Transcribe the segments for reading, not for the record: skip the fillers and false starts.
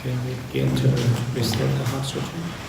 Okay, we begin to recite the Heart Sutra.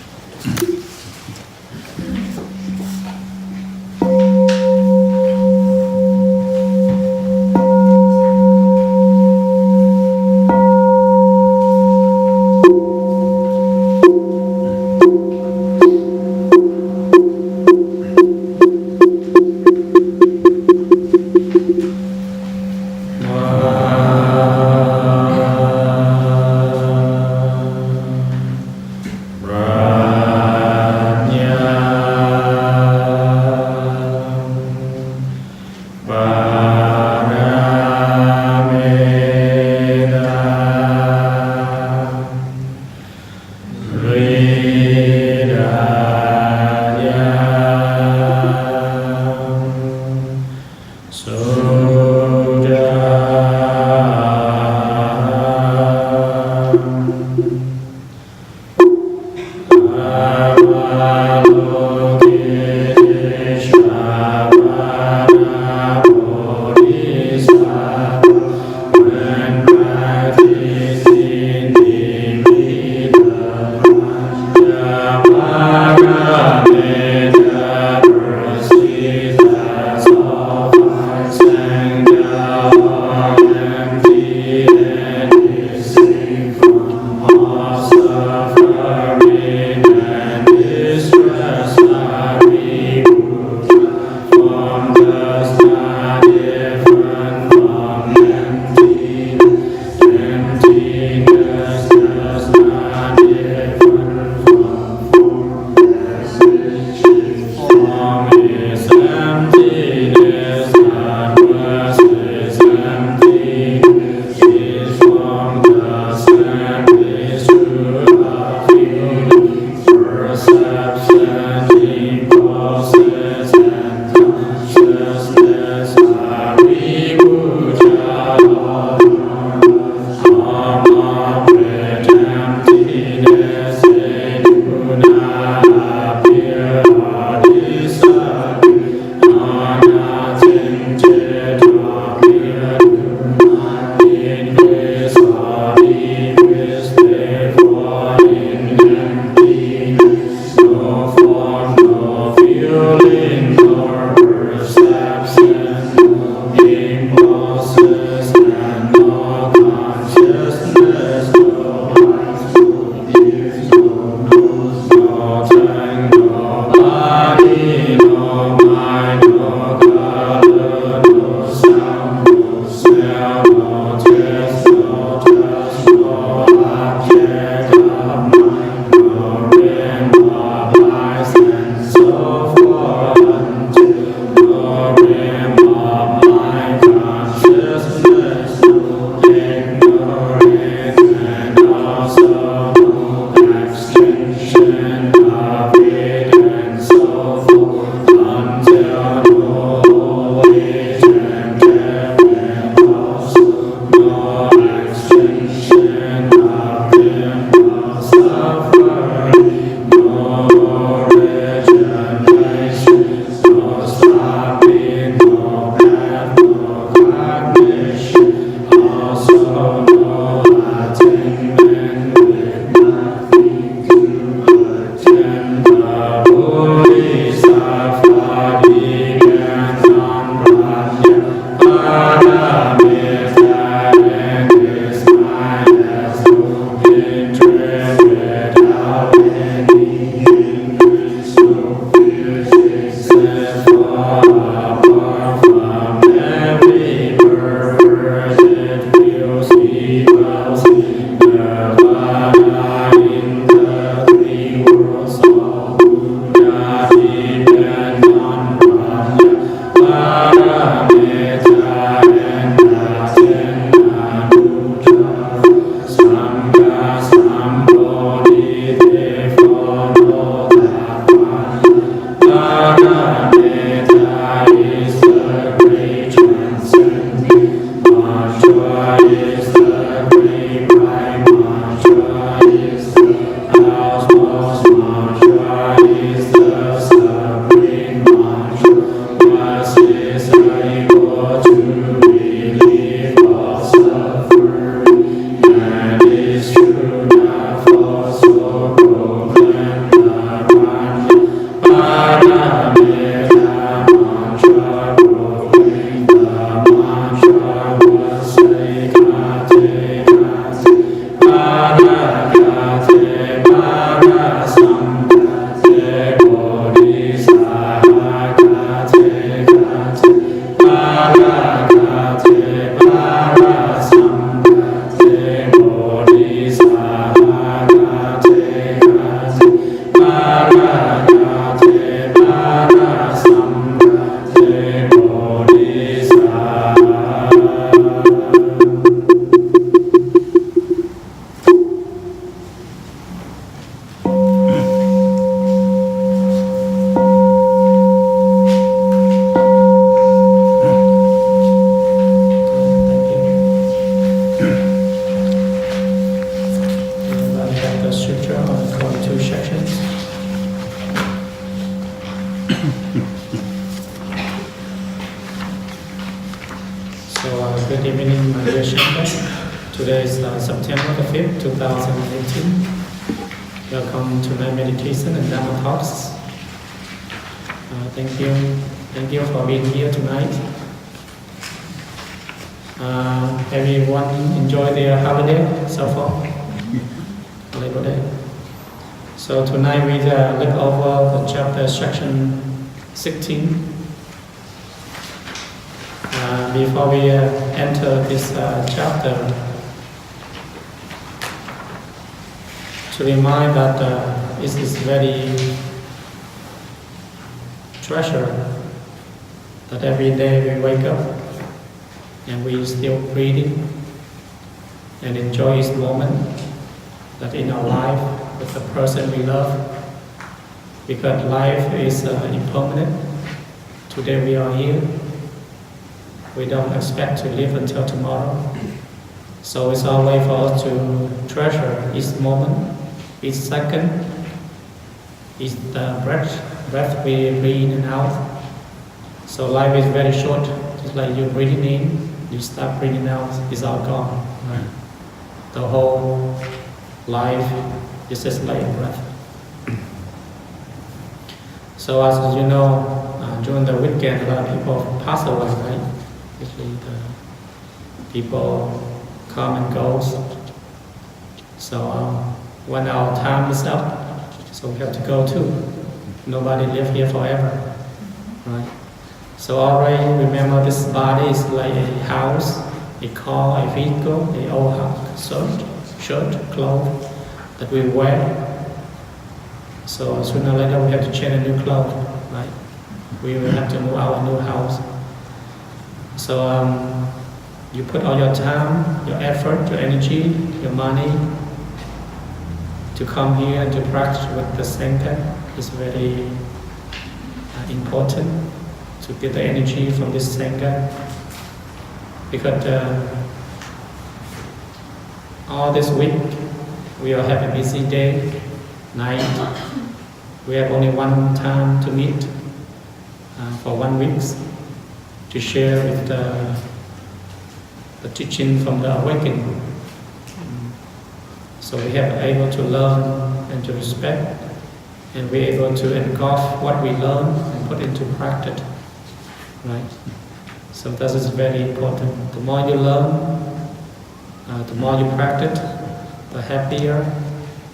Good evening, my dear Shankar. Today is September the 5th, 2018. Welcome to my meditation and Dharma talks. Thank you for being here tonight. Everyone enjoy their holiday so far? Labor Day. So tonight we look over the chapter section 16. Before we enter this chapter, to remind that it is very treasure that every day we wake up and we still breathing and enjoy this moment that in our life with the person we love, because life is impermanent. Today we are here. We don't expect to live until tomorrow. So it's our way for us to treasure each moment, each second, each breath we breathe in and out. So life is very short, just like you breathing in, you start breathing out, it's all gone. Right? The whole life is just like a breath. So as you know, during the weekend, a lot of people pass away, right? Usually the people come and go. So when our time is up, so we have to go too. Nobody live here forever, right? So already remember this body is like a house, a car, a vehicle, a old house, shirt, clothes that we wear. So sooner or later we have to change a new clothes, right? We will have to move our new house. So you put all your time, your effort, your energy, your money to come here and to practice with the Sangha. Is very important to get the energy from this Sangha, because all this week we all have a busy day, night. We have only one time to meet for 1 week to share with the teaching from the awakening. So we have able to learn and to respect, and we're able to engulf what we learn and put into practice, right? So this is very important. The more you learn, the more you practice, the happier,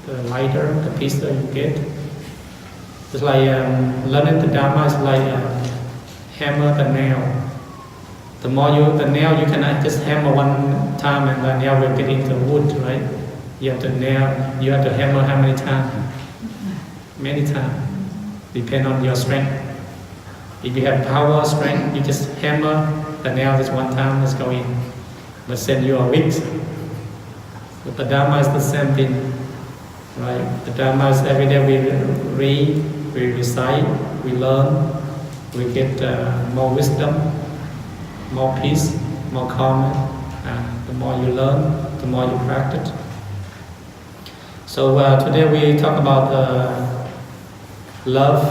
the lighter, the peaceful you get. It's like learning the Dharma is like hammer the nail. The nail you cannot just hammer one time and the nail will get into wood, right? You have to hammer how many times? Many times. Depend on your strength. If you have power, strength, you just hammer the nail just one time, let's go in. But then you are weak. But the Dharma is the same thing, right? The Dharma is every day we read, we recite, we learn, we get more wisdom, more peace, more calm. The more you learn, the more you practice. So today we talk about love,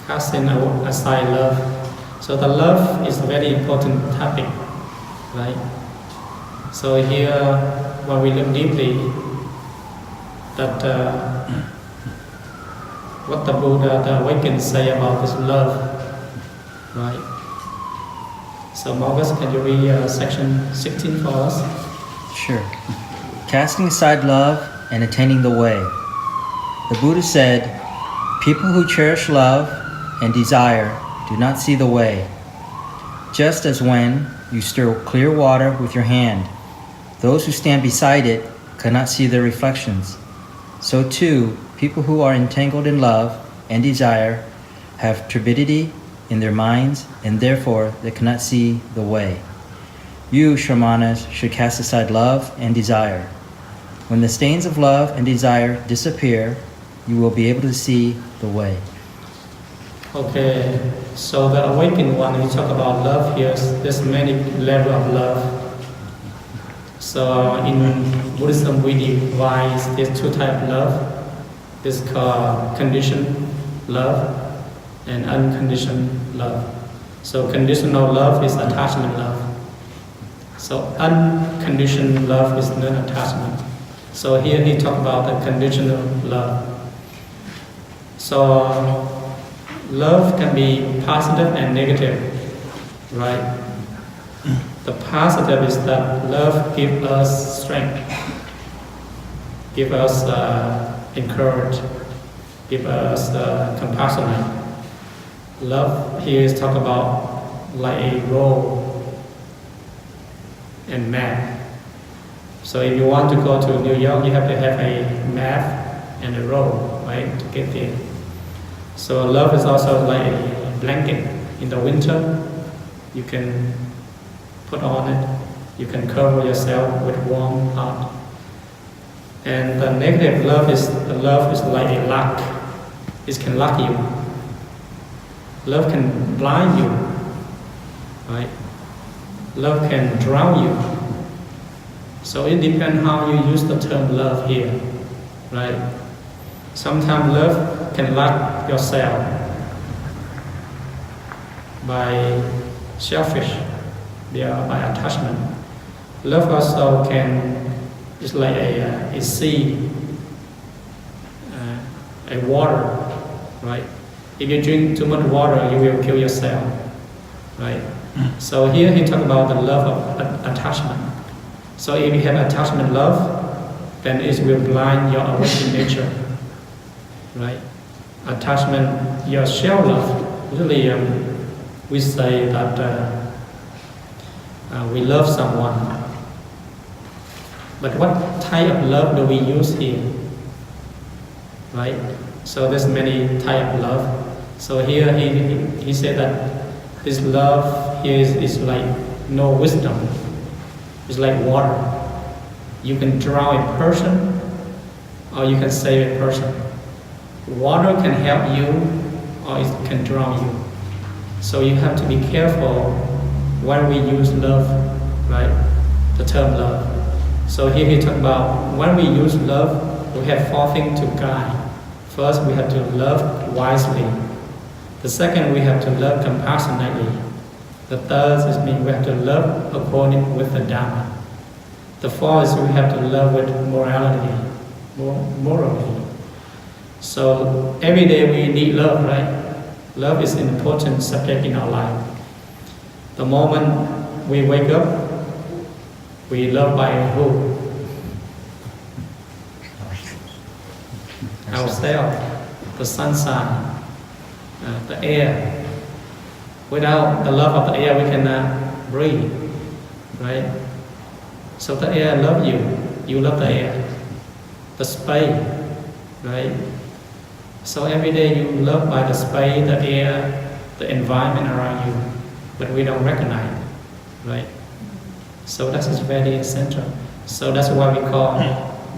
casting aside love. So the love is a very important topic, right? So here, when we look deeply, that what the Buddha, the awakened, say about this love, right? So Marcus, can you read section 16 for us? Sure. Casting aside love and attaining the way. The Buddha said, people who cherish love and desire do not see the way. Just as when you stir clear water with your hand, those who stand beside it cannot see their reflections. So too, people who are entangled in love and desire have turbidity in their minds, and therefore they cannot see the way. You, Shramanas, should cast aside love and desire. When the stains of love and desire disappear, you will be able to see the way. Okay, so the awakened one, we talk about love here, there's many levels of love. So in Buddhism, we divide these two types of love. This is called conditioned love and unconditional love. So conditional love is attachment love. So unconditional love is non-attachment. So here he talked about the conditional love. So love can be positive and negative, right? The positive is that love gives us strength, gives us encourage, gives us compassion. Love here is talk about like a road and map. So if you want to go to New York, you have to have a map and a road, right, to get there. So love is also like a blanket. In the winter, you can put on it, you can cover yourself with warm heart. And the negative love is like a lock. It can lock you. Love can blind you, right? Love can drown you. So it depends how you use the term love here, right? Sometimes love can lock yourself by selfish, by attachment. Love also is like a sea, a water, right? If you drink too much water, you will kill yourself, right? So here he talks about the love of attachment. So if you have attachment love, then it will blind your awakened nature, right? Attachment, your shell love. Usually we say that we love someone. But what type of love do we use here, right? So there's many types of love. So here he said that this love here is like no wisdom. It's like water. You can drown a person or you can save a person. Water can help you or it can drown you. So you have to be careful when we use love, right? The term love. So here he talks about when we use love, we have four things to guide. First, we have to love wisely. The second, we have to love compassionately. The third is we have to love according with the Dharma. The fourth is we have to love with morally. So every day we need love, right? Love is an important subject in our life. The moment we wake up, we love by who? Ourselves, the sunshine, the air. Without the love of the air, we cannot breathe, right? So the air loves you, you love the air. The space, right? So every day you love by the space, the air, the environment around you, but we don't recognize it, right? So that is very essential. So that's why we call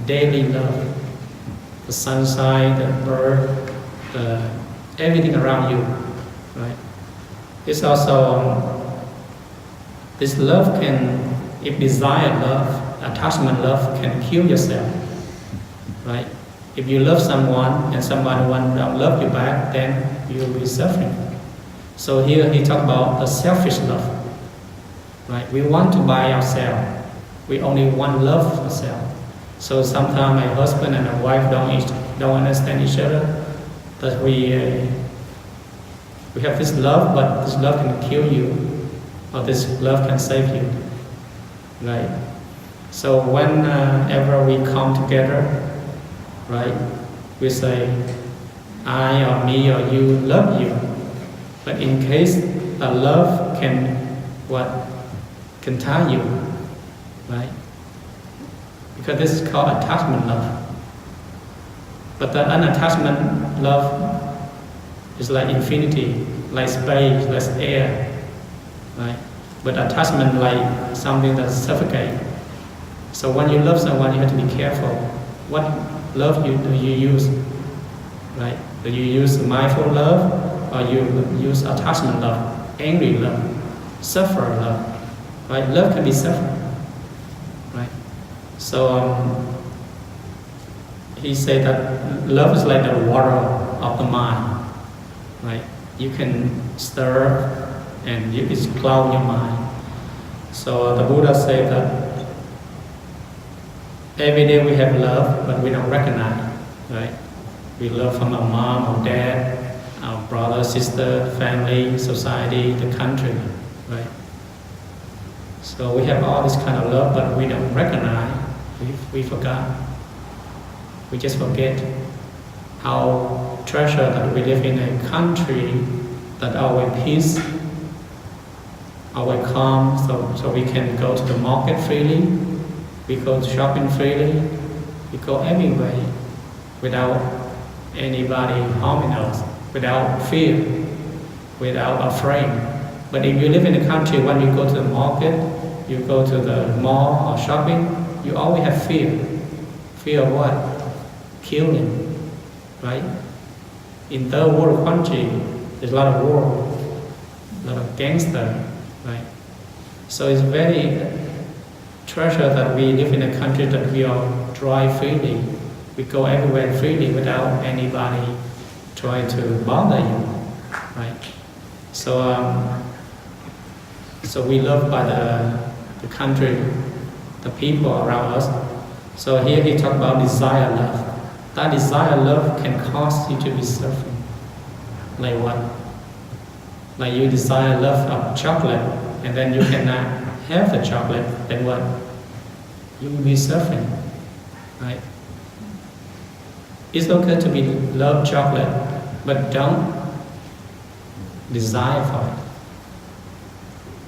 daily love. The sunshine, the bird, everything around you, right? It's also, this love can, if desired love, attachment love can kill yourself, right? If you love someone and someone don't love you back, then you will be suffering. So here he talks about the selfish love, right? We want to buy ourselves. We only want love ourselves. So sometimes my husband and my wife don't understand each other. That we have this love, but this love can kill you, or this love can save you, right? So whenever we come together, right, we say, I or me or you love you. But in case a love can tie you, right? Because this is called attachment love. But the unattachment love is like infinity, like space, like air, right? But attachment like something that suffocates. So when you love someone, you have to be careful. What love do you use, right? Do you use mindful love or you use attachment love, angry love, suffer love, right? Love can be suffering, right? So he said that love is like the water of the mind. right? You can stir and you can cloud your mind. So the Buddha said that every day we have love, but we don't recognize, right? We love from our mom, our dad, our brother, sister, family, society, the country, right? So we have all this kind of love, but we don't recognize. We forgot. We just forget how treasure that we live in a country that always peace, always calm, so we can go to the market freely, we go shopping freely, we go everywhere without anybody harming us, without fear, without afraid. But if you live in a country, when you go to the market, you go to the mall or shopping, you always have fear. Fear of what? Killing, right? In third world country, there's a lot of war, a lot of gangster, right? So it's very treasure that we live in a country that we all drive freely. We go everywhere freely without anybody trying to bother you, right? So, so we love by the country, the people around us. So here he talks about desire love. That desire love can cause you to be suffering. Like what? Like you desire love of chocolate, and then you cannot have the chocolate, then what? You will be suffering, right? It's okay to be love chocolate, but don't desire for it.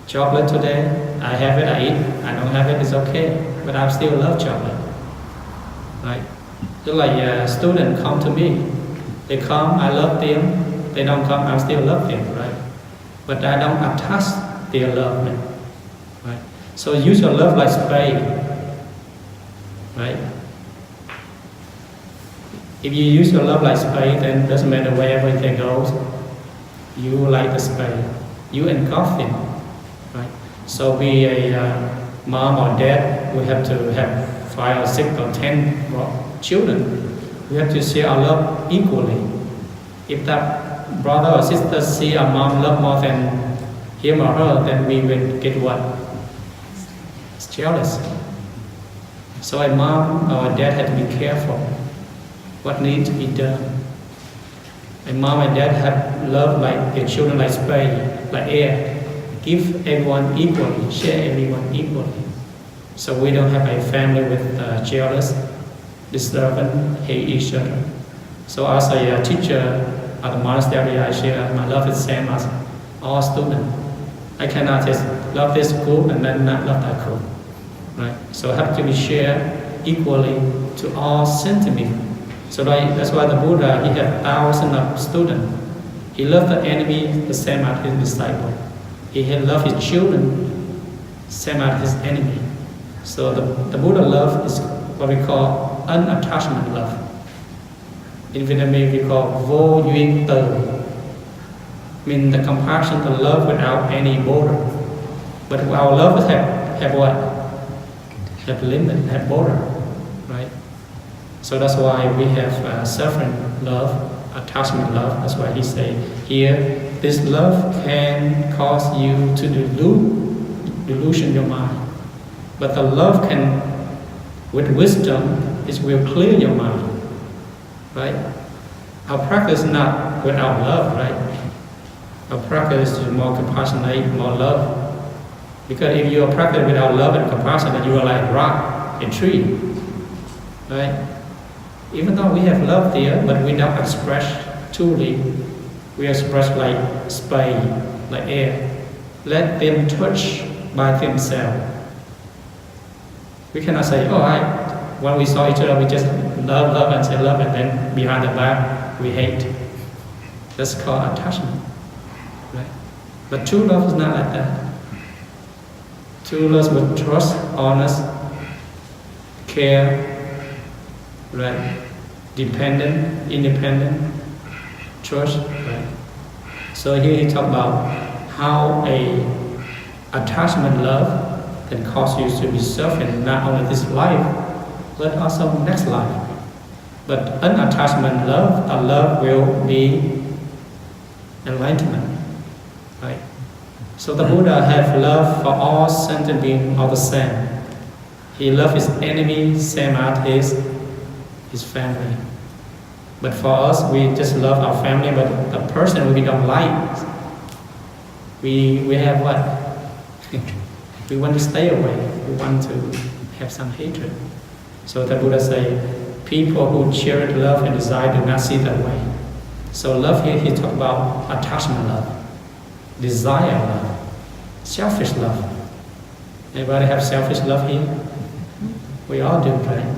Chocolate today, I have it, I eat. I don't have it, it's okay, but I still love chocolate, right? Just like a student come to me, they come, I love them. They don't come, I still love them, right? But I don't attach their love, right? So use your love like spade, right? If you use your love like spade, then it doesn't matter wherever it goes, you like the spade. You engulf them, right? So be a mom or dad, we have to have 5 or 6 or 10 children. We have to share our love equally. If that brother or sister see our mom love more than him or her, then we will get what? It's jealous. So a mom or a dad had to be careful what needs to be done. A mom and dad have love like their children like spade, like air. Give everyone equally, share everyone equally. So we don't have a family with jealous, disturbing, hate each other. So as a teacher at the monastery, I share my love is the same as all students. I cannot just love this group and then not love that group, right? So have to be shared equally to all sentiments. So that's why the Buddha, he had thousands of students. He loved the enemy the same as his disciple. He had loved his children same as his enemy. So the Buddha love is what we call unattachment love. In Vietnamese we call vô duyên từ, mean the compassion, the love without any border. But our love have what? Have limit, have border, right? So that's why we have suffering love, attachment love. That's why he say here, this love can cause you to delusion your mind. But the love can, with wisdom, it will clear your mind, right? Our practice is not without love, right? Our practice is more compassionate, more love. Because if you are practicing without love and compassion, then you are like rock, a tree, right? Even though we have love there, but we don't express truly. We express like spade, like air. Let them touch by themselves. We cannot say, when we saw each other, we just love and say love, and then behind the back, we hate. That's called attachment, right? But true love is not like that. True love with trust, honest, care, right? Dependent, independent, trust, right? So here he talks about how a attachment love can cause you to be suffering not only this life, but also next life. But unattachment love, a love will be enlightenment, right? So the Buddha have love for all sentient beings all the same. He loved his enemy same as his family. But for us, we just love our family, but the person we don't like, we have what? We want to stay away. We want to have some hatred. So the Buddha say, people who cherish love and desire do not see that way. So love here, he talk about attachment love, desire love, selfish love. Anybody have selfish love here? We all do, right?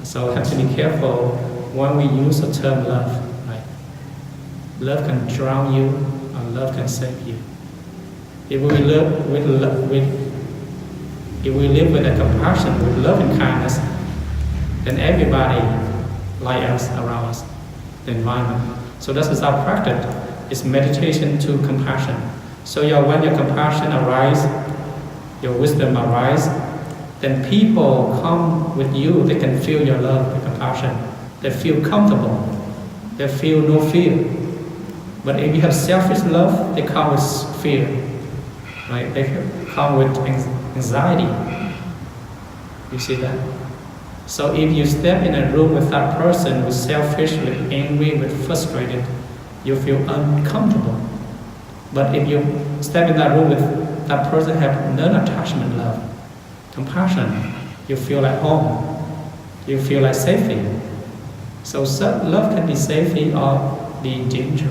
So have to be careful when we use the term love, right? Love can drown you, or love can save you. If we live with a compassion, with love and kindness, then everybody like us, around us, the environment. So this is our practice. It's meditation to compassion. So when your compassion arises, your wisdom arises, then people come with you, they can feel your love, your compassion. They feel comfortable. They feel no fear. But if you have selfish love, they come with fear. Right? They come with anxiety. You see that? So if you step in a room with that person who's selfish, with angry, with frustrated, you feel uncomfortable. But if you step in that room with that person have non-attachment love, compassion, you feel like home. You feel like safety. So love can be safety or be danger.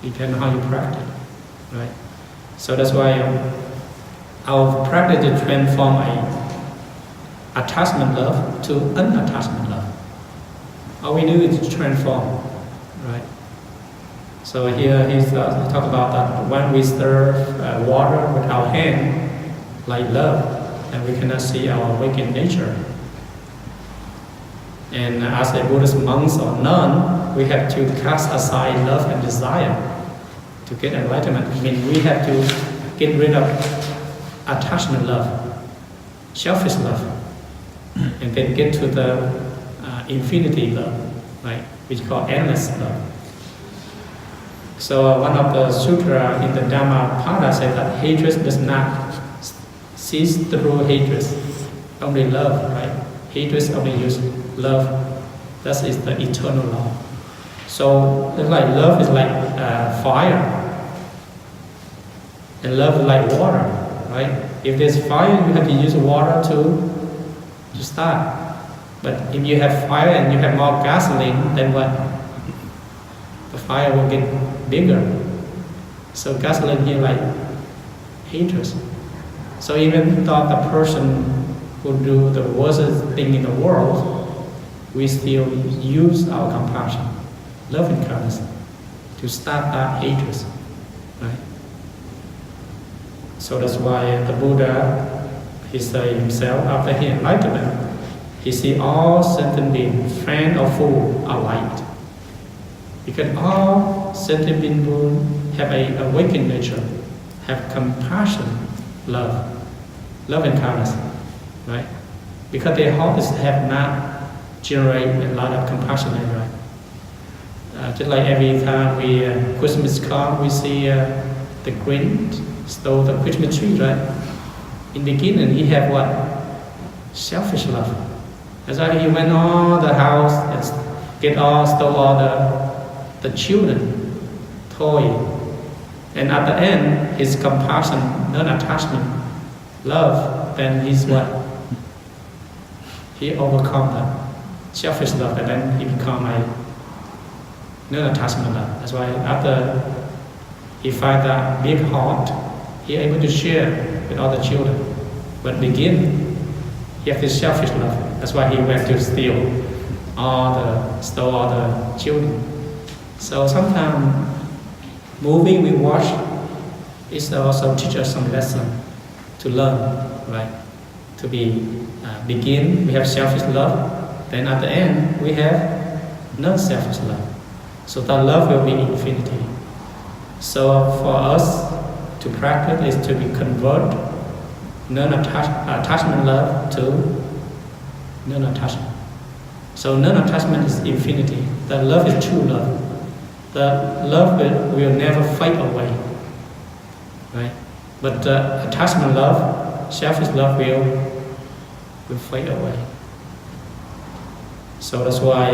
Depending on how you practice, right? So that's why our practice is transform attachment love to unattachment love. All we do is transform, right? So here he's talk about that when we serve water with our hand, like love, and we cannot see our wicked nature. And as a Buddhist monks or nun, we have to cast aside love and desire to get enlightenment. I mean, we have to get rid of attachment love, selfish love, and then get to the infinity love, right? Which is called endless love. So one of the sutra in the Dharma Pada says that hatred does not cease through hatred, only love, right? Hatred only use love. That is the eternal law. So it's like love is like fire, and love is like water, right? If there's fire, you have to use water to start. But if you have fire and you have more gasoline, then what? The fire will get bigger. So gasoline here like hatred. So even though the person who do the worst thing in the world, we still use our compassion, love and kindness to start that hatred, right? So that's why the Buddha, he said himself after his enlightenment, he see all sentient beings, friend or fool, are light. Because all sentient beings have a awakened nature, have compassion, love and kindness, right? Because their hearts have not generated a lot of compassion, right? Just like every time we Christmas come, we see the Grinch stole the Christmas tree, right? In the beginning, he had what? Selfish love. That's why he went all the house and stole all the children toy. And at the end, his compassion, non-attachment, love, then he's what? He overcome the selfish love, and then he become a non-attachment love. That's why after he find that big heart, he able to share with all the children. But begin, he has this selfish love. That's why he went to stole all the children. So sometimes movie we watch is also teach us some lesson to learn, right? To begin, we have selfish love. Then at the end, we have non-selfish love. So that love will be infinity. So for us to practice is to be convert non-attachment love to non-attachment. So non-attachment is infinity. That love is true love. the love will never fade away, right? But attachment love, selfish love will fade away. So that's why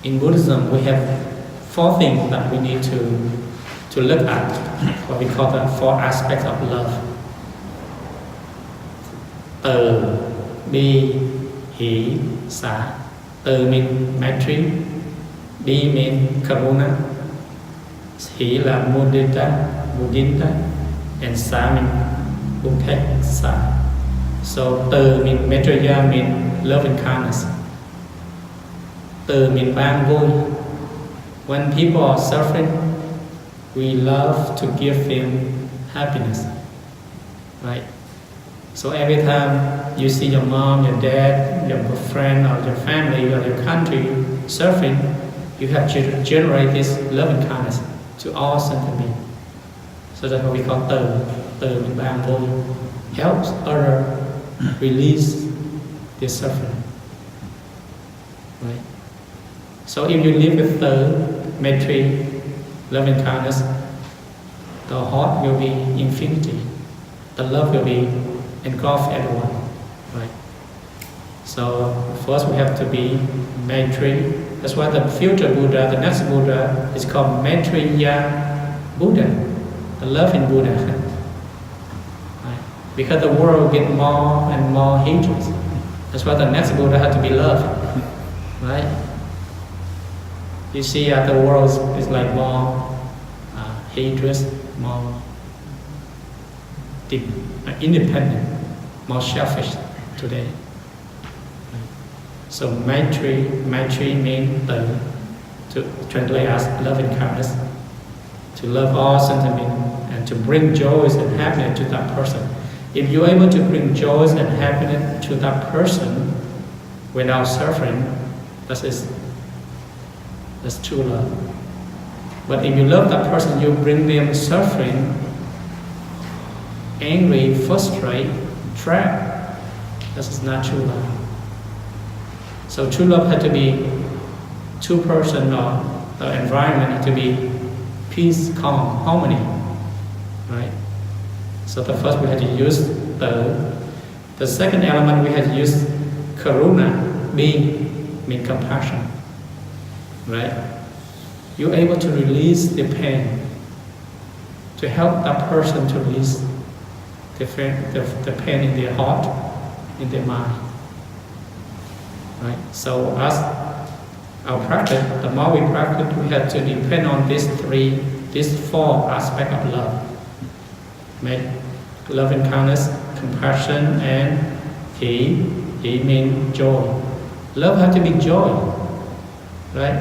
in Buddhism we have 4 things that we need to look at, what we call the 4 aspects of love. Từ, bi, hỷ, xả. Từ mean Maitri, bi mean Karuna, hỷ là Mudita, and xả mean Upeksa. So từ mean Maitreya mean love and kindness. Từ mean ban vui. When people are suffering, we love to give them happiness, right? So every time you see your mom, your dad, your friend, or your family, or your country suffering, you have to generate this love and kindness to all sentient beings. So that's what we call từ ban vui, helps others release their suffering, right? So if you live with Maitri, love and kindness, the heart will be infinity. The love will be engulf everyone, right? So first we have to be Maitri. That's why the future Buddha, the next Buddha, is called Maitreya Buddha, the loving Buddha. Right? Because the world gets more and more hatred. That's why the next Buddha has to be love, right? You see, the world is like more hatred, more deep, independent, more selfish today. So Maitri means to translate as love and kindness, to love all sentient beings and to bring joys and happiness to that person. If you're able to bring joys and happiness to that person without suffering, that's true love. But if you love that person, you bring them suffering, angry, frustrated, trapped. This is not true love. So true love had to be 2 person, or the environment had to be peace, calm, harmony, right? So the first we had to use the second element we had to use karuna, mean compassion, right? You're able to release the pain, to help that person to release the pain in their heart, in their mind, right? So as our practice, the more we practice, we have to depend on these 4 aspects of love. Make love and kindness, compassion, and he means joy. Love has to be joy, right?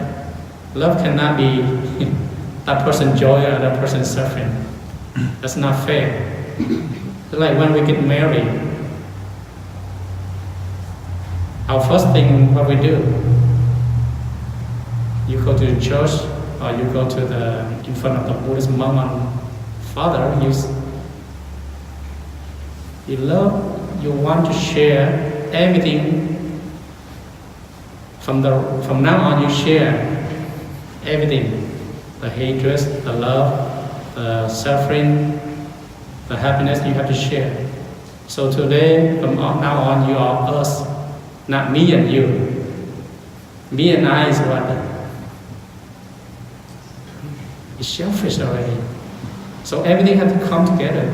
Love cannot be that person joy or that person suffering. That's not fair. It's like when we get married, our first thing what we do, you go to the church or you go to in front of the Buddhist mom and father, you love, you want to share everything. From now on, you share everything: the hatred, the love, the suffering, the happiness. You have to share. So today, from now on, you are us, not me and you. Me and I is what? It's selfish already. So everything has to come together.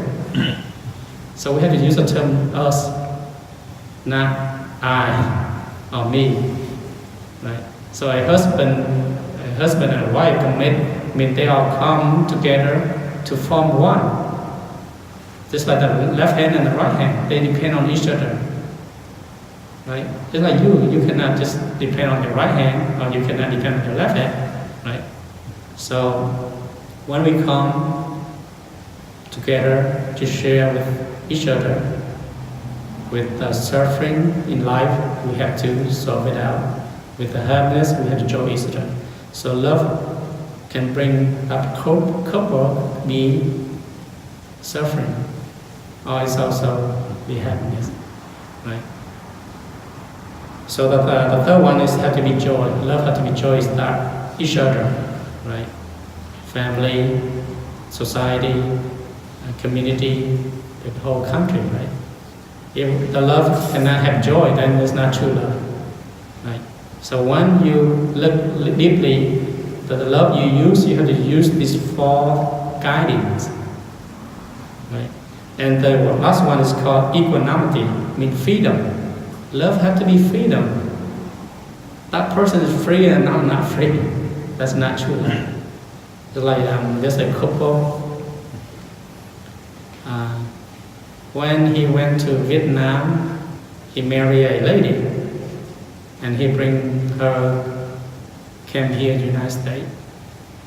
So we have to use the term us, not I or me, right? So a husband and a wife mean they all come together to form one. Just like the left hand and the right hand, they depend on each other, right? Just like you cannot just depend on your right hand, or you cannot depend on your left hand, right? So when we come together to share with each other, with the suffering in life, we have to solve it out. With the happiness, we have to join each other. So love can bring that couple be suffering, or it's also be happiness, right? So the third one is have to be joy. Love has to be joy is that each other. right? Family, society, community, the whole country, right? If the love cannot have joy, then it's not true love, right? So when you look deeply, the love you use, you have to use these four guidings, right? And the last one is called equanimity, means freedom. Love has to be freedom. That person is free and I'm not free. That's not true. It's like there's a couple. When he went to Vietnam, he married a lady, and he came here to the United States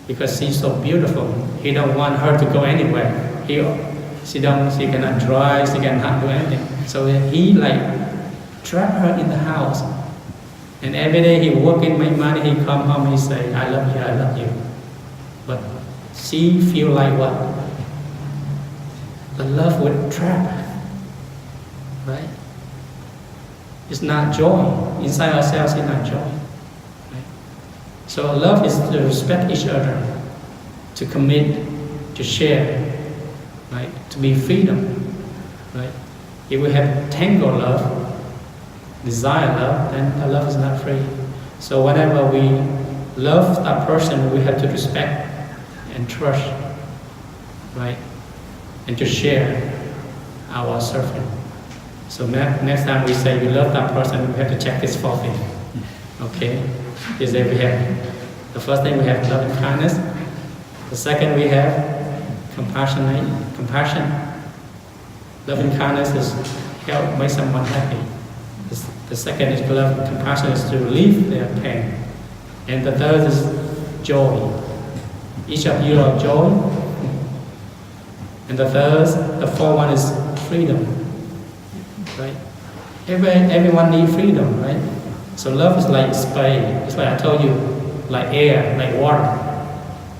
because she's so beautiful. He don't want her to go anywhere. She cannot drive, she cannot do anything. So he trap her in the house. And every day he working, make money, he come home, he say, I love you, I love you. But she feel like what? The love would trap, right? It's not joy. Inside ourselves, it's not joy. Right? So love is to respect each other, to commit, to share, right? To be freedom, right? If we have tangled love, desire love, then the love is not free. So whenever we love that person, we have to respect and trust, right? And to share our suffering. So next time we say we love that person, we have to check this four things. Okay? Is that we have the first thing we have love and kindness. The second we have compassion. Love and kindness is help make someone happy. The second is love and compassion is to relieve their pain. And the third is joy. Each of you are joy. And the fourth one is freedom, right? Everyone needs freedom, right? So love is like space. It's like I told you, like air, like water.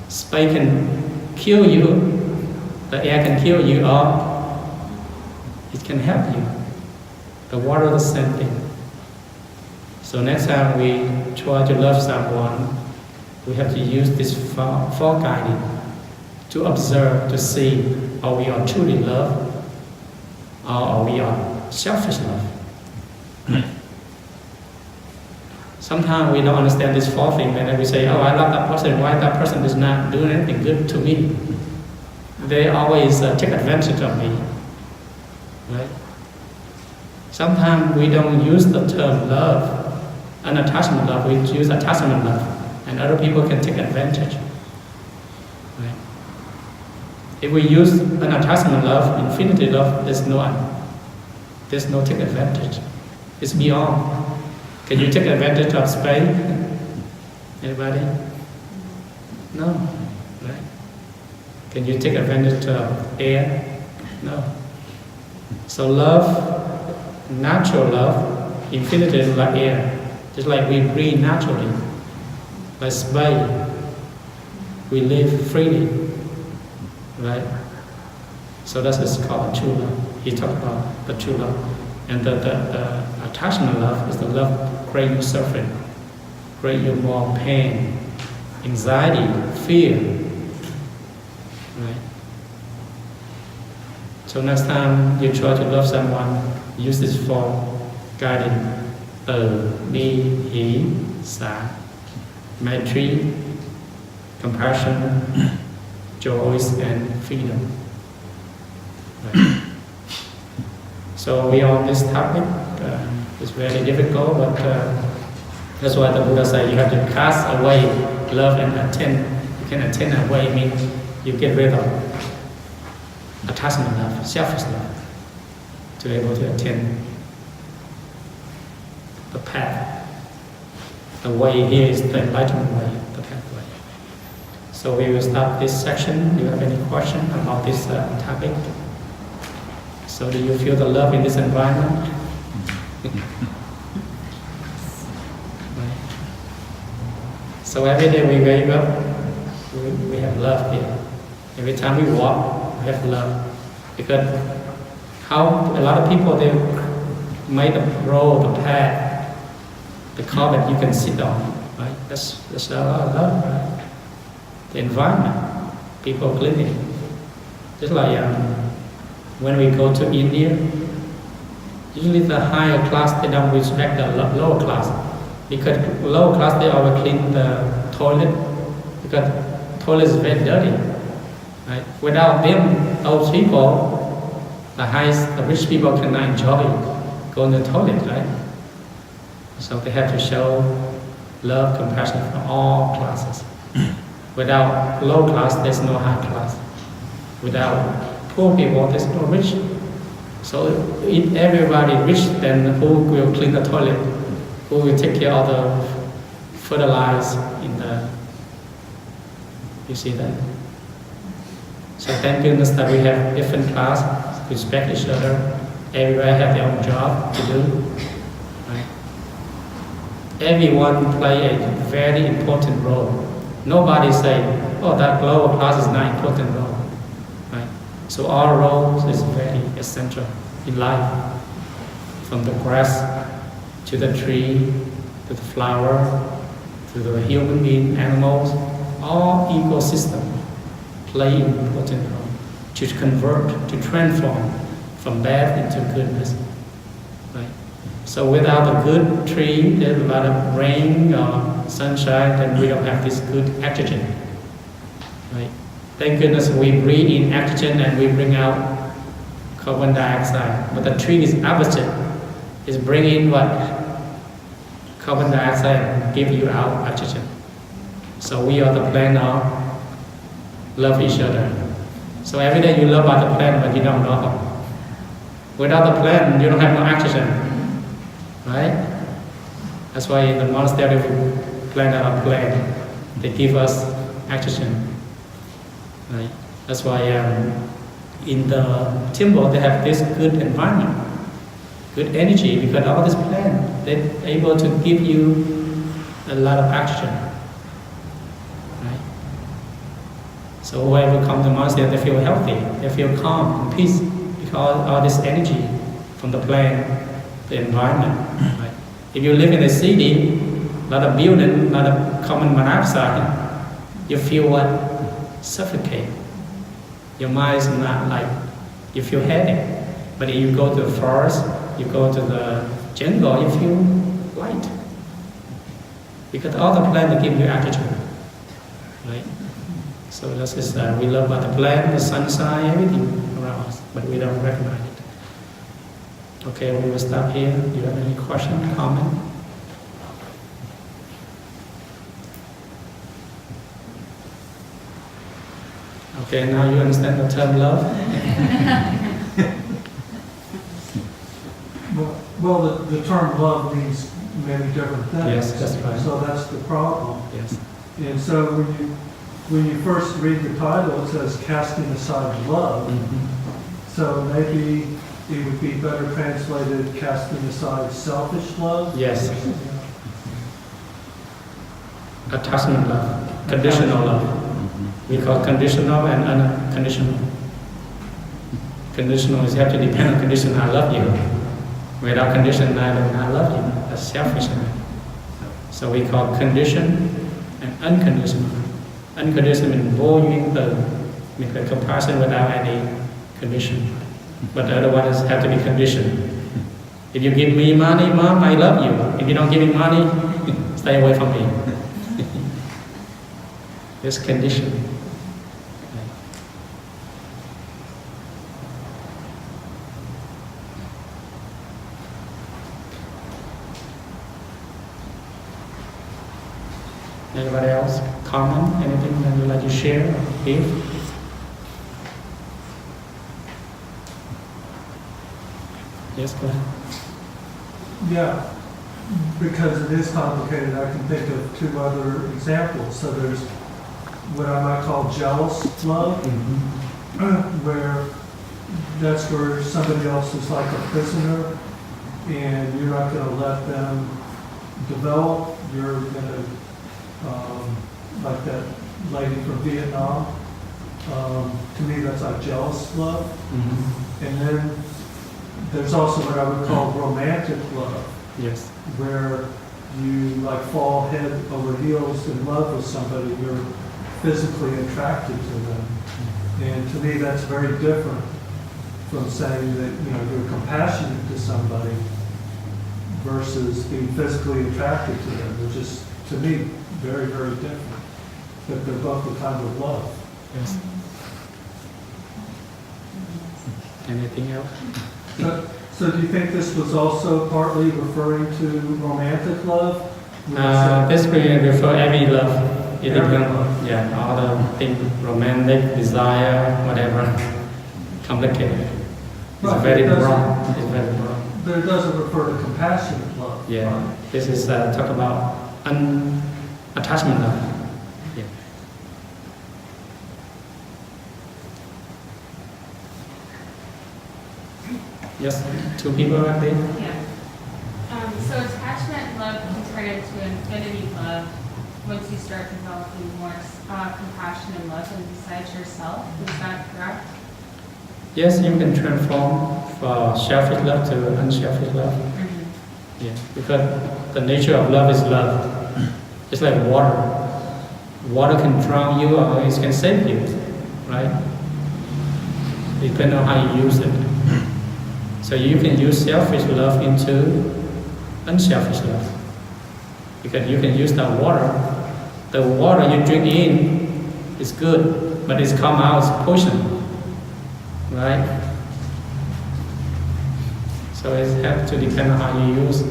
Space can kill you, the air can kill you, or it can help you. The water is the same thing. So next time we try to love someone, we have to use this four guiding to observe, to see, are we are truly love, or are we are selfish love? Sometimes we don't understand this fourth thing, and then we say, oh, I love that person, why that person is not doing anything good to me? They always take advantage of me, right? Sometimes we don't use the term love, unattachment love, we use attachment love, and other people can take advantage. Right? If we use unattachment love, infinity love, there's no take advantage. It's beyond. Can you take advantage of space? Anybody? No. Right? Can you take advantage of air? No. So love, natural love, infinity is like air. Just like we breathe naturally, like space, we live freely, right? So that is called true love. He talked about the true love. And the attachment love is the love create you suffering, create you more pain, anxiety, fear, right? So next time you try to love someone, use this for guiding. Bi, hỷ, xả, Maitri, compassion, joy, and freedom. Right. So we are on this topic. It's very difficult, but that's why the Buddha said you have to cast away love and attend. You can attend away means you get rid of attachment love, selfish love, to be able to attend the path. The way here is the enlightenment way, the pathway. So we will start this section. Do you have any question about this topic? So do you feel the love in this environment? Right. So every day we wake up, we have love here. Every time we walk, we have love. Because how a lot of people, they made the road, the path, the carpet you can sit on, right? That's a lot of love, right? the environment, people cleaning. Just like when we go to India, usually the higher class, they don't respect the lower class. Because lower class, they always clean the toilet, because toilet is very dirty. Right? Without them, those people, the rich people cannot enjoy going to the toilet, right? So they have to show love, compassion for all classes. Without low class, there's no high class. Without poor people, there's no rich. So if everybody rich, then who will clean the toilet? Who will take care of the fertilizer in the... You see that? So thank goodness that we have different class, respect each other. Everybody have their own job to do. Right? Everyone play a very important role. Nobody say, oh, that lower class is not important role. Right? So our role is very essential in life. From the grass to the tree, to the flower, to the human being, animals, all ecosystem play an important role to convert, to transform from bad into goodness. Right? So without a good tree, there's a lot of rain or sunshine, then we don't have this good oxygen. Right? Thank goodness we breathe in oxygen and we bring out carbon dioxide. But the tree is opposite. It's bringing what? Carbon dioxide and give you out oxygen. So we are the plant now. Love each other. So every day you love about the plant, but you don't know how. Without the plant, you don't have no oxygen. Right? That's why in the monastery we plant our plant. They give us oxygen. Right? That's why in the temple they have this good environment, good energy, because all this plant, they're able to give you a lot of oxygen. Right? So whoever comes to the monastery, they feel healthy, they feel calm and peace, because all this energy from the plant, the environment. Right? If you live in a city, a lot of building, a lot of carbon monoxide, you feel what? Suffocate. Your mind is not like, you feel headache. But if you go to the forest, you go to the jungle, you feel light. Because all the plants give you oxygen. Right? So that's just, we love about the plant, the sunshine, everything around us, but we don't recognize it. Okay, we will stop here. Do you have any question, comment? Okay, now you understand the term love? Well, the term love means many different things. Yes, that's right. So that's the problem. Yes. And so when you first read the title, it says casting aside love. Mm-hmm. So maybe it would be better translated casting aside selfish love. Yes. Attachment love, conditional love. We call conditional and unconditional. Conditional is you have to depend on condition. I love you. Without condition, I do not love you. That's selfish. So we call condition and unconditional. Unconditional means vô duyên từ, means a compassion without any condition. But the other ones have to be conditioned. If you give me money, Mom, I love you. If you don't give me money, stay away from me. It's condition. Anybody else? Comment? Anything that you'd like to share or give? Yes, go ahead. Yeah, because it is complicated, I can think of two other examples. So there's what I might call jealous love, where that's where somebody else is like a prisoner and you're not going to let them develop. You're going to, like that lady from Vietnam, to me that's like jealous love. And then there's also what I would call romantic love. Yes. Where you like fall head over heels in love with somebody. You're physically attracted to them. And to me, that's very different from saying that, you're compassionate to somebody versus being physically attracted to them. They're just, to me, very, very different. But they're both a kind of love. Yes. Anything else? So do you think this was also partly referring to romantic love? This will refer every love. It Every depends. love. Yeah, all the things, romantic, desire, whatever, complicated. It's Right, very it doesn't- broad. It's very broad. But it doesn't refer to compassionate love. Yeah, right? this is talk about attachment love. Yeah. Yes, two people right there. Yeah. So attachment love can turn into infinity love once you start developing more compassion and love inside yourself. Is that correct? Yes, you can transform from selfish love to unselfish love. Mm-hmm. Yeah, because the nature of love is love. It's like water. Water can drown you or it can save you, right? Depending on how you use it. So you can use selfish love into unselfish love. Because you can use that water. The water you drink in is good, but it's come out as poison. Right? So it has to depend on how you use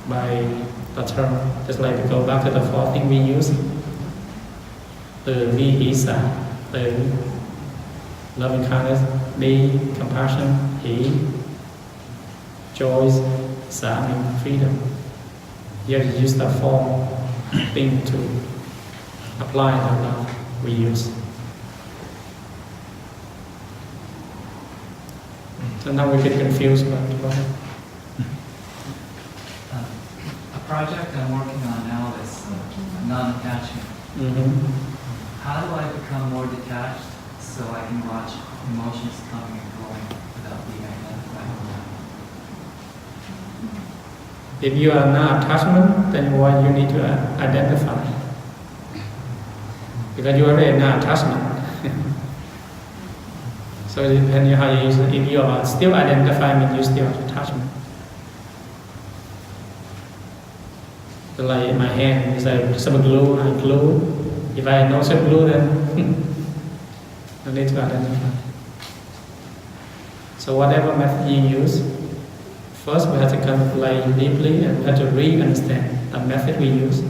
by the term. Just like to go back to the fourth thing we use. The vi isa, the loving kindness, be compassion, he, joy, sa means freedom. You have to use that four thing to apply the love we use. So now we get confused, but go ahead. A project I'm working on now is non-attachment. Mm-hmm. How do I become more detached so I can watch emotions coming and going without being identified with them? If you are not attachment, then what you need to identify. Because you are already not attachment. So it depends on how you use it. If you are still identifying, means you still have attachment. So like in my hand, it's like some glue, I glue. If I know some glue, then I need to identify. So whatever method you use, first we have to contemplate deeply and we have to re-understand the method we use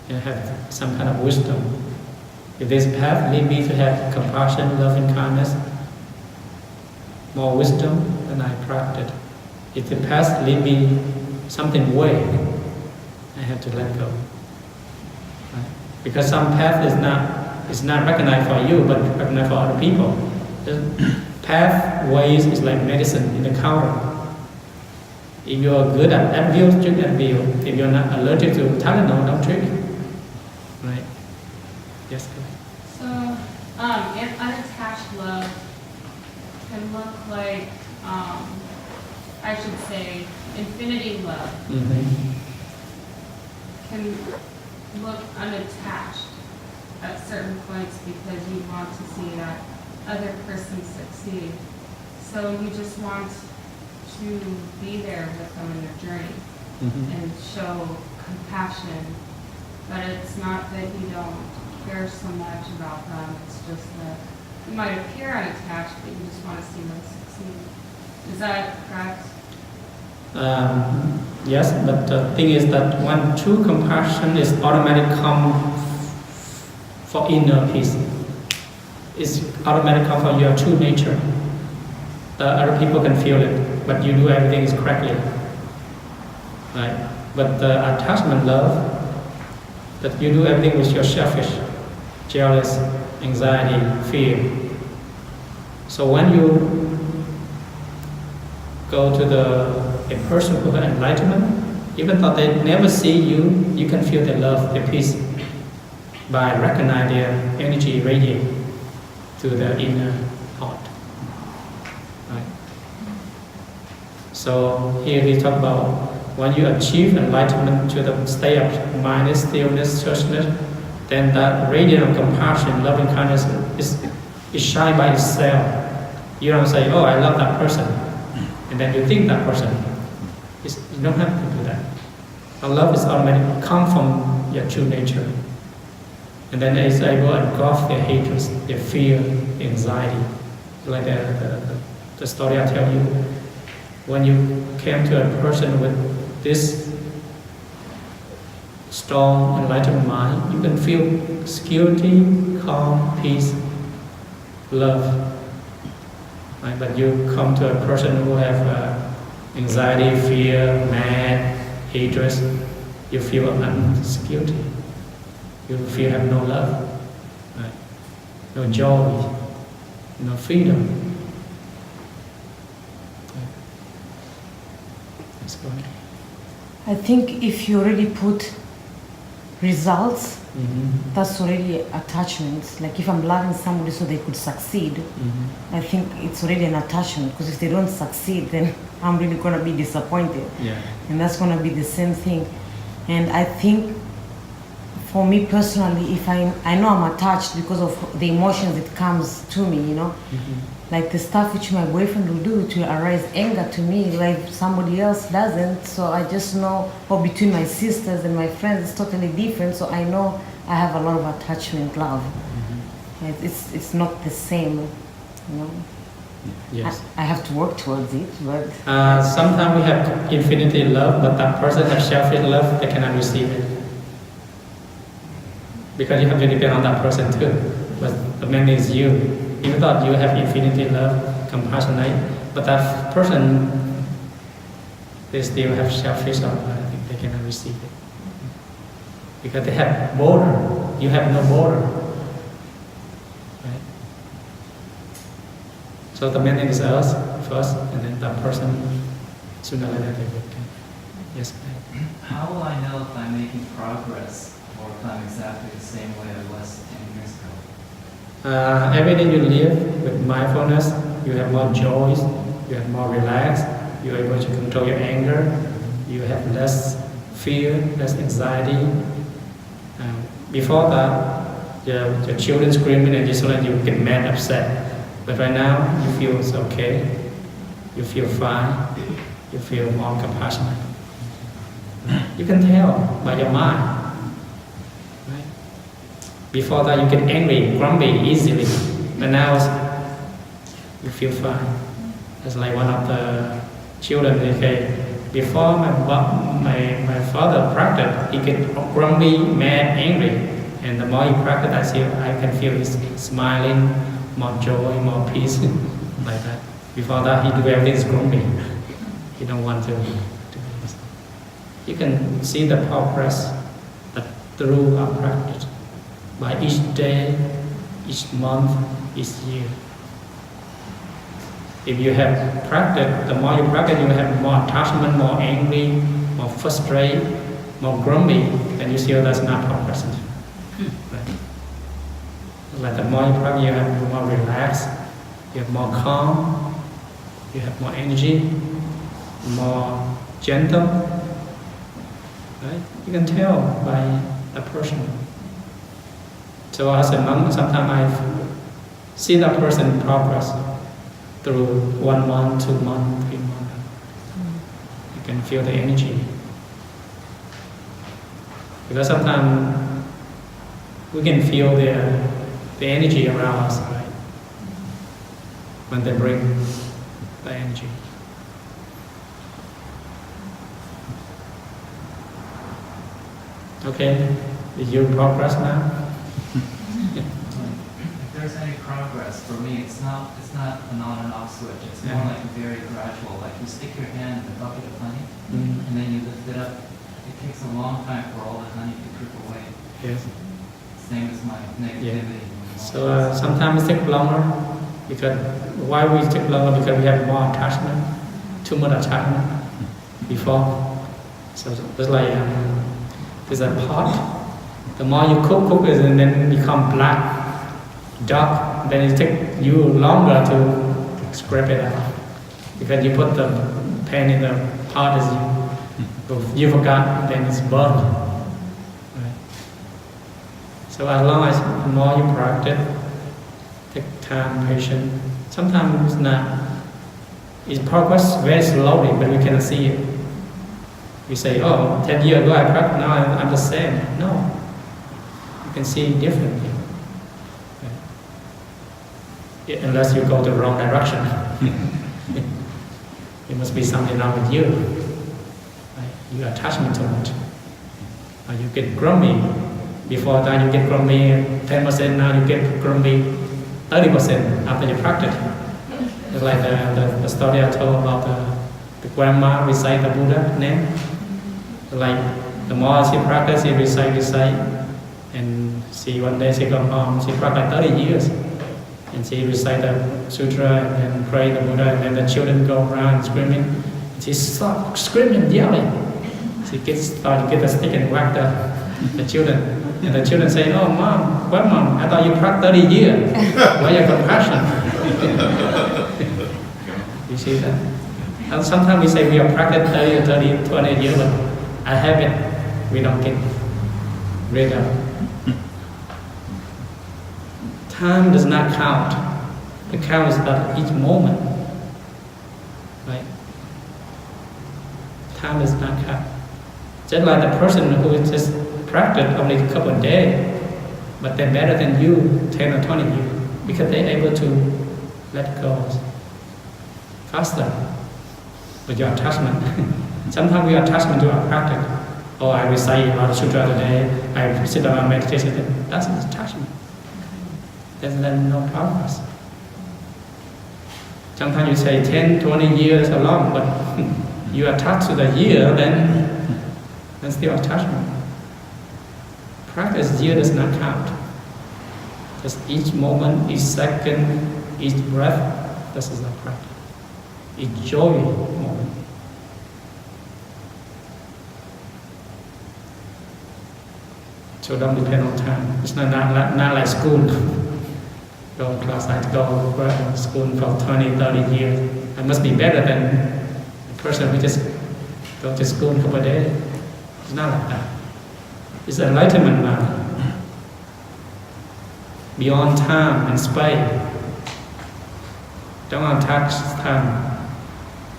and have some kind of wisdom. If this path leads me to have compassion, love and kindness, more wisdom, then I practice. If the path leads me something way, I have to let go. Right? Because some path is not recognized for you, but recognized for other people. The pathways is like medicine in the counter. If you are good at Advil, drink Advil. If you're not allergic to Tylenol, don't drink it. Right? Yes. Go ahead. So, if unattached love can look like, I should say, infinity love Mm-hmm. can look unattached at certain points because you want to see that other person succeed. So you just want to be there with them in their journey Mm-hmm. and show compassion. But it's not that you don't care so much about them, it's just that you might appear unattached, but you just want to see them succeed. Is that correct? Yes, but the thing is that when true compassion is automatic come for inner peace. It's automatic come from your true nature. The other people can feel it, but you do everything is correctly. Right? But the attachment love, that you do everything with your selfish, jealous, anxiety, fear. So when you go to a person who has enlightenment, even though they never see you, you can feel their love, their peace, by recognizing their energy radiate to the inner heart. Right? So here we talk about when you achieve enlightenment to the state of mindless, stillness, churchness, then that radiant of compassion, loving kindness is shine by itself. You don't say, oh, I love that person, and then you think that person. You don't have to do that. Our love is automatic, come from your true nature. And then it's able to engulf their hatred, their fear, anxiety. Like the story I tell you, when you came to a person with this strong, enlightened mind, you can feel security, calm, peace, love. Right? But you come to a person who have anxiety, fear, mad, hatred, you feel insecurity. You feel have no love, right? No joy, no freedom. Let's go ahead. I think if you already put results, that's already attachment. Like if I'm loving somebody so they could succeed, I think it's already an attachment, because if they don't succeed, then I'm really going to be disappointed. Yeah. And that's going to be the same thing. And I think for me personally, if I know I'm attached because of the emotions that comes to me, you know, like the stuff which my boyfriend will do to arise anger to me, like somebody else doesn't. So I just know, or between my sisters and my friends, it's totally different. So I know I have a lot of attachment love. It's not the same, you know. Yes. I have to work towards it, but Sometimes we have infinity love, but that person has selfish love, they cannot receive it. Because you have to depend on that person too. But the main thing is you. Even though you have infinity love, compassionate, but that person, they still have selfish love. I think they cannot receive it. Because they have border. You have no border. Right? So the main thing is us first, and then that person, sooner or later they will come. Yes, ma'am. How will I know if I'm making progress or if I'm exactly the same way I was 10 years ago? Every day you live with mindfulness, you have more joy, you have more relaxed, you're able to control your anger, you have less fear, less anxiety. Before that, your children screaming and disorder, you get mad, upset. But right now, you feel it's okay, you feel fine, you feel more compassionate. You can tell by your mind. Right? Before that, you get angry, grumpy easily, but now you feel fine. It's like one of the children, okay, before my father practiced, he get grumpy, mad, angry. And the more he practiced, I can feel he's smiling, more joy, more peace, like that. Before that, he do everything grumpy. He don't want to do this. You can see the progress through our practice by each day, each month, each year. If you have practice, the more you practice, you have more attachment, more angry, more frustrated, more grumpy, then you see that's not progressing. Right? Like the more you practice, you have more relaxed, you have more calm, you have more energy, more gentle. Right? You can tell by the person. So as a monk, sometimes I see that person progress through 1 month, 2 months, 3 months. You can feel the energy. Because sometimes we can feel the energy around us, right? When they bring the energy. Okay, is your progress now? If there's any progress, for me, it's not an on and off switch. It's more like very gradual. Like you stick your hand in the bucket of honey, and then you lift it up. It takes a long time for all the honey to drip away. Yes. Same as my negativity. So sometimes it takes longer. Because why we take longer? Because we have more attachment, too much attachment before. So it's like there's a pot. The more you cook it, and then it become black, dark. Then it takes you longer to scrape it out because you put the pan in the pot as If you forgot, then it's burned. Right? So as long as more you practice, take time, patience. Sometimes it's not. It progress very slowly, but we cannot see it. We say, oh, 10 years ago I practiced, now I'm the same. No. You can see it differently. Right? Unless you go the wrong direction. It must be something wrong with you. Right? You attachment too much. Or you get grumpy. Before that you get grumpy 10%, now you get grumpy 30% after you practice. It's like the story I told about the grandma recite the Buddha name. Like the more she practice, she recite, and she one day she come home, she practiced 30 years, and she recite the Sutra and pray the Buddha, and then the children go around screaming. And she stopped screaming, yelling. She started to get a stick and whack the children, and the children say, "Oh, mom, grandma, I thought you practiced 30 years. Why your compassion?" You see that? And sometimes we say we are practiced 20 years, but I have it, we don't get rid of. Time does not count. The count is at each moment. Right? Time does not count. Just like the person who just practiced only a couple of days, but they're better than you 10 or 20 years because they're able to let go faster with your attachment. Sometimes we are attachment to our practice. Oh, I recite a lot of Sutra today, I sit down and meditation. That's an attachment. There's then no progress. Sometimes you say 10, 20 years along, but you attach to the year, then still attachment. Practice year does not count. Just each moment, each second, each breath, this is our practice. Each joy moment. So don't depend on time. It's not like school. Go to class, I go to school for 20, 30 years. I must be better than the person who just go to school for a couple of days. It's not like that. It's enlightenment now. Beyond time and space. Don't attach time.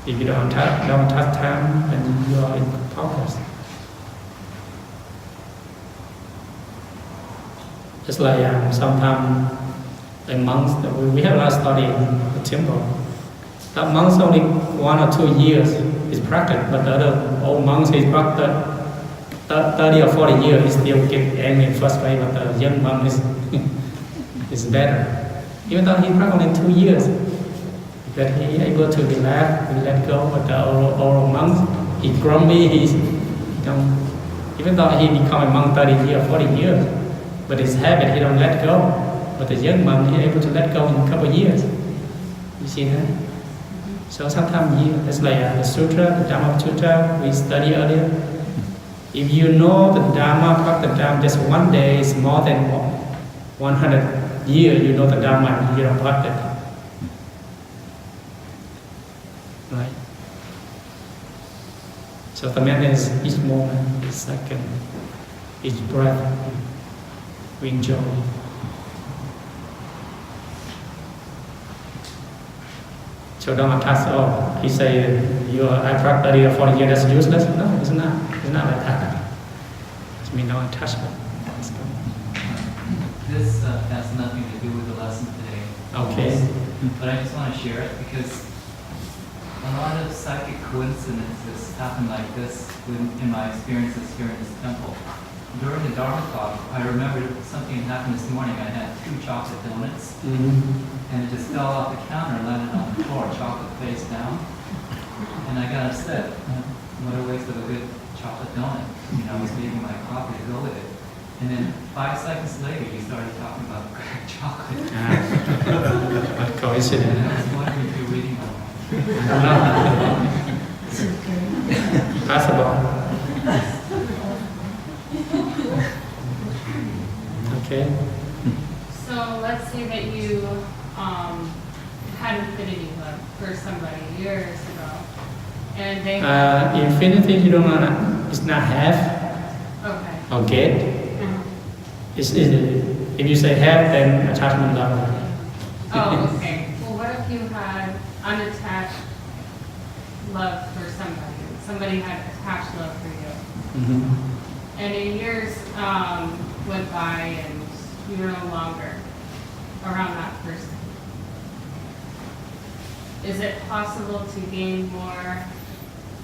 If you don't touch time, then you are in progress. Just like sometimes the monks, we have a lot of study in the temple. That monks only 1 or 2 years is practice, but the other old monks is practice 30 or 40 years, he still get angry in first place, but the young monk is better. Even though he practiced only 2 years, that he able to relax, he let go. But the old monks, he grumpy, even though he become a monk 30 years, 40 years, but his habit, he don't let go. But the young monk, he able to let go in a couple of years. You see that? So sometimes, it's like the Sutra, the Dharma Sutra, we studied earlier. If you know the Dharma, practice the Dharma, just one day is more than 100 years, you know the Dharma, you don't practice. Right? So the matter is each moment, each second, each breath, we enjoy. So don't attach, oh, he say, I practice 30 or 40 years, that's useless. No, it's not. It's not like that. It means no attachment. This has nothing to do with the lesson today. Okay. But I just want to share it because a lot of psychic coincidences happen like this in my experiences here in this temple. During the Dharma talk, I remembered something happened this morning. I had 2 chocolate donuts, and it just fell off the counter and landed on the floor, chocolate face down. And I got upset. What a waste of a good chocolate donut. I was making my coffee to go with it. And then 5 seconds later, you started talking about cracked chocolate. What coincidence. And I was wondering if you're reading my mind. Possible. Okay. So let's say that you had infinity love for somebody years ago, And they Infinity, you don't know, it's not have okay. or get. Mhm. If you say have, then attachment level. Oh, okay. Well, what if you had unattached love for somebody? Somebody had attached love for you. Mm-hmm. And in years went by and you were no longer around that person. Is it possible to gain more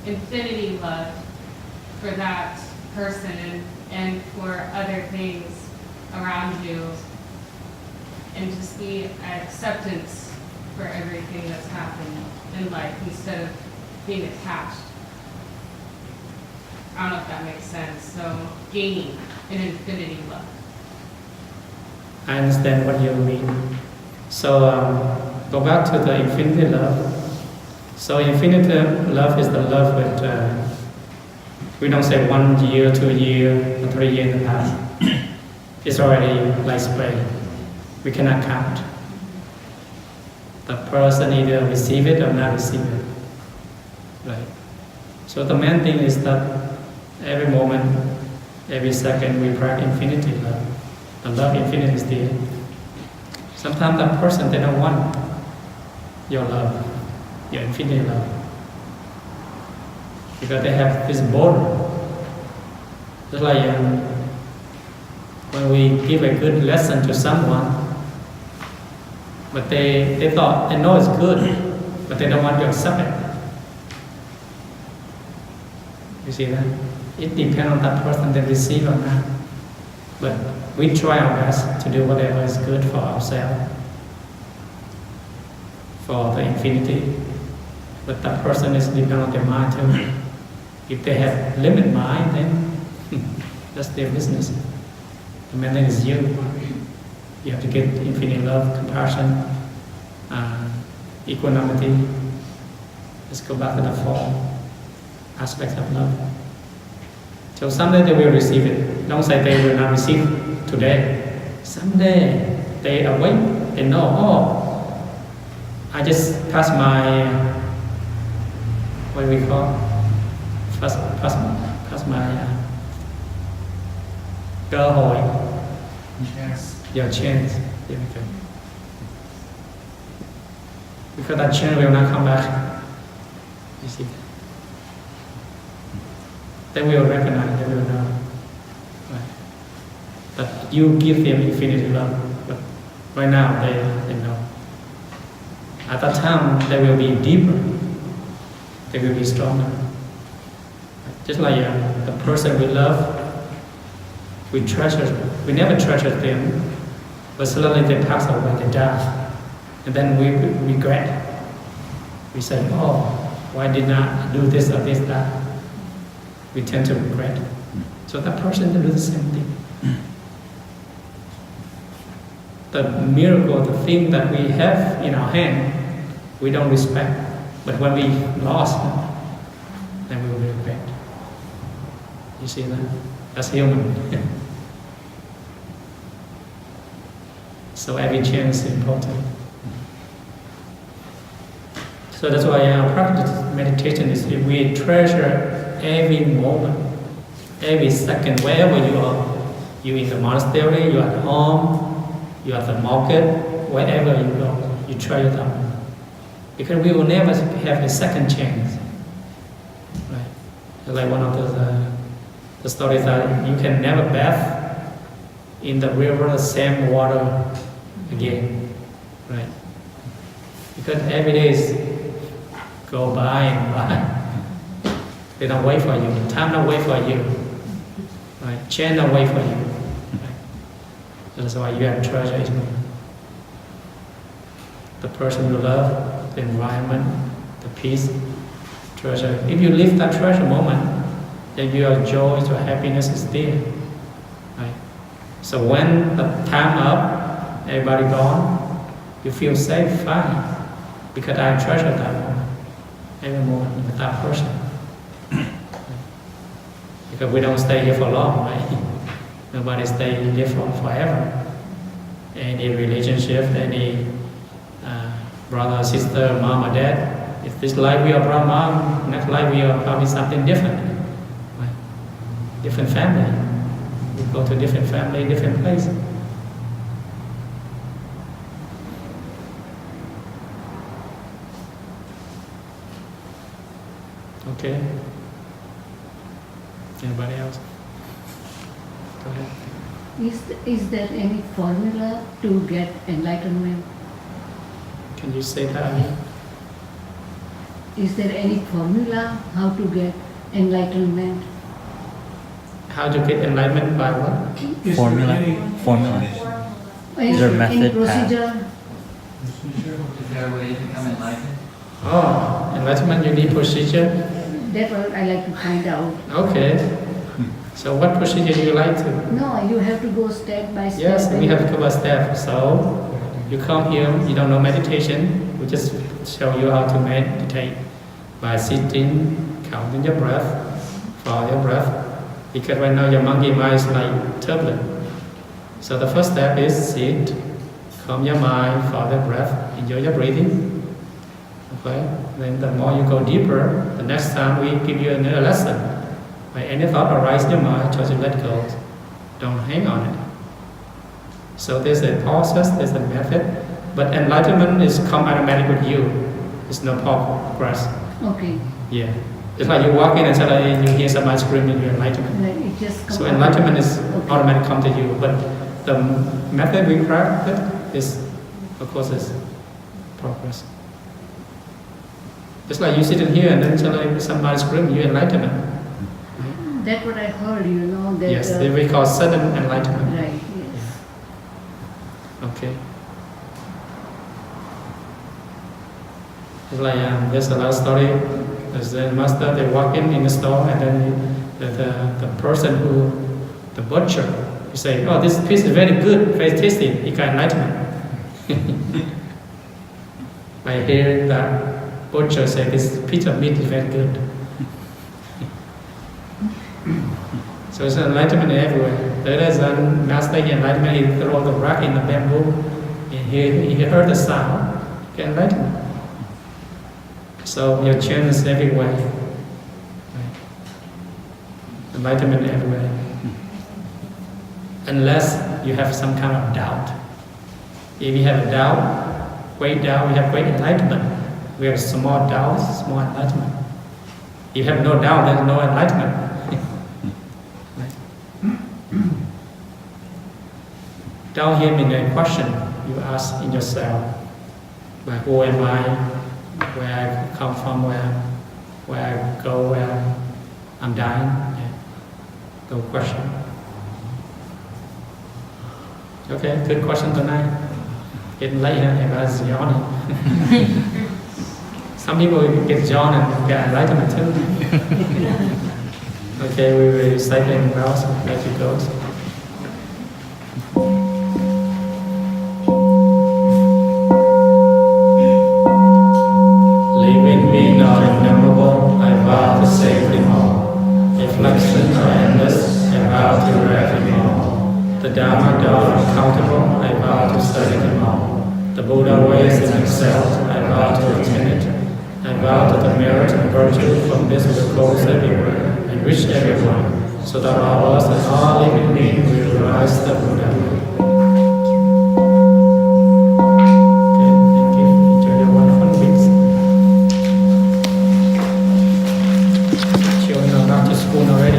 infinity love for that person and for other things around you and just be an acceptance for everything that's happened in life instead of being attached? I don't know if that makes sense. So gaining an infinity love. I understand what you mean. So go back to the infinity love. So infinity love is the love with, we don't say 1 year, 2 year, or 3 years in the past. It's already like spread. We cannot count. The person either receive it or not receive it. Right. So the main thing is that every moment, every second we practice infinity love. The love infinity is there. Sometimes that person, they don't want your love, your infinite love. Because they have this border. Just like when we give a good lesson to someone, but they thought, they know it's good, but they don't want to accept it. You see that? It depends on that person they receive or not. But we try our best to do whatever is good for ourselves, for the infinity. But that person is dependent on their mind too. If they have limited mind, then that's their business. The main thing is you. You have to get infinite love, compassion, equanimity. Let's go back to the four aspects of love. So someday they will receive it. Don't say they will not receive today. Someday they awake, they know, oh, I just passed my, what do we call? Pass my cơ hội. Yes. Your chance. There we go. Because that chance will not come back. You see that? They will recognize, they will know. Right. But you give them infinity love. But right now they know. At that time they will be deeper. They will be stronger. Just like the person we love, we treasure, we never treasure them, but suddenly they pass away, they die. And then we regret. We say, oh, why did not do this or this, that? We tend to regret. So that person will do the same thing. The miracle, the thing that we have in our hand, we don't respect. But when we lost, then we will regret. You see that? That's human. So every chance is important. So that's why our practice meditation is if we treasure every moment, every second, wherever you are. You in the monastery, you at home, you at the market, wherever you go, you treasure them. Because we will never have a second chance. Right? Like one of the stories that you can never bathe in the river, the same water again. Right? Because every day is go by and by. They don't wait for you. Time don't wait for you. Right? Chance don't wait for you. Right? That's why you have to treasure each moment. The person you love, the environment, the peace, treasure. If you live that treasure moment, then your joy, your happiness is there. Right? So when the time up, everybody gone, you feel safe, fine. Because I treasure that moment, every moment with that person. Because we don't stay here for long, right? Nobody stay here for forever. Any relationship, any brother, sister, mom or dad, If this life we are Brahman, next life we are probably something different. Right? Different family. We go to different family, different place. Okay. Anybody else? Go ahead. Is there any formula to get enlightenment? Can you say that again? Is there any formula how to get enlightenment? How to get enlightenment by what? Is there Formula. any- Formula. Is there a any method, procedure? Is there a way to become enlightened? Oh, enlightenment, you need procedure? That's what I like to find out. Okay. So what procedure do you like to? No, you have to go step by step. Yes, we have to go by step. So you come here, you don't know meditation, we just show you how to meditate by sitting, counting your breath, follow your breath. Because right now your monkey mind is like turbulent. So the first step is sit, calm your mind, follow your breath, enjoy your breathing. Okay? Then the more you go deeper, the next time we give you another lesson. When any thought arises in your mind, try to let go. Don't hang on it. So there's a process, there's a method, but enlightenment is come automatic with you. It's no progress. Okay. Yeah. It's like you walk in and suddenly you hear somebody screaming, you're enlightenment. Like it just So come enlightenment is Okay. automatic come to you, but the method we practice is, of course, is progress. It's like you sit in here and then suddenly somebody screaming, you're enlightenment. That's what I heard, you know, that... Yes, we call sudden enlightenment. Right, yes. Okay. It's like there's another story. There's the master, they walk in the store, and then the person who, the butcher, he say, oh, this piece is very good, very tasty. He got enlightenment. I hear that butcher say, this piece of meat is very good. So it's enlightenment everywhere. There is a master in enlightenment, he throw the rock in the bamboo, and he heard the sound, he get enlightenment. So your chant is everywhere. Right. Enlightenment everywhere. Unless you have some kind of doubt. If you have a doubt, great doubt, we have great enlightenment. We have small doubts, small enlightenment. If you have no doubt, there's no enlightenment. Doubt here means a question you ask in yourself. Like, who am I? Where I come from? Where I go? Where I'm dying? Yeah. No question. Okay, good question tonight. Getting late here, everybody's yawning. Some people get yawned and get enlightenment too. Okay, we will recite in well, so let you go. Living being not innumerable, I vow to save them all. Reflections are endless, I vow to direct them all. The Dharma door uncountable, I vow to study them all. The Buddha ways in themselves, I vow to attain it. I vow that the merit and virtue from this will close everywhere and reach everyone, so that all of us and all living beings will realize the Buddha. Okay, thank you. Enjoy your wonderful weeks. Children are back to school already.